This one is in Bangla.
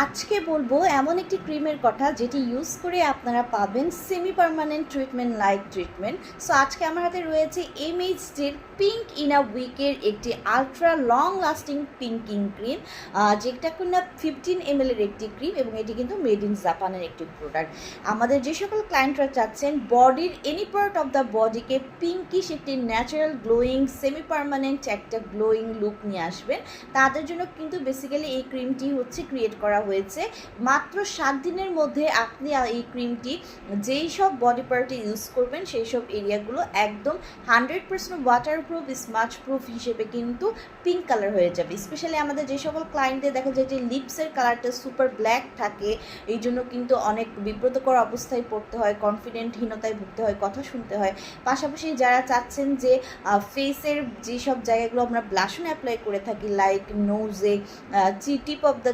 আজকে বলবো এমন একটি ক্রিমের কথা যেটি ইউজ করে আপনারা পাবেন semi permanent treatment like treatment. So আজকে আমার হাতে রয়েছে এমএইচডির পিঙ্ক ইন আ উইকের একটি আলট্রা লং লাস্টিং পিঙ্কিং ক্রিম, যেটা কিনা 15 ml এর একটি ক্রিম এবং এটি কিন্তু মেড ইন জাপানের একটি প্রোডাক্ট। আমাদের যে সকল ক্লায়েন্টরা চাচ্ছেন বডির এনি পার্ট অফ দ্য বডিকে পিঙ্কিশ একটি ন্যাচারাল গ্লোয়িং সেমি পার্মানেন্ট একটা গ্লোয়িং লুক নিয়ে আসবেন, তাদের জন্য কিন্তু বেসিক্যালি এই ক্রিমটি হচ্ছে ক্রিয়েট করা হয়েছে। মাত্র 7 দিনের মধ্যে আপনি এই ক্রিমটি যেই সব বডি পার্টে ইউজ করবেন সেই সব এরিয়াগুলো একদম 100% ওয়াটারপ্রুফ স্মাচ প্রুফ হিসেবে কিন্তু পিঙ্ক কালার হয়ে যাবে। স্পেশালি আমাদের যে সকল ক্লায়েন্টদের দেখা যায় যে লিপসের কালারটা সুপার ব্ল্যাক থাকে, এই জন্য কিন্তু অনেক বিব্রতকর অবস্থায় পড়তে হয়, কনফিডেন্টহীনতায় ভুগতে হয়, কথা শুনতে হয়। পাশাপাশি যারা চাচ্ছেন যে ফেসের যেসব জায়গাগুলো আমরা ব্লাশন অ্যাপ্লাই করে থাকি লাইক নোজে, টিপ অফ দ্য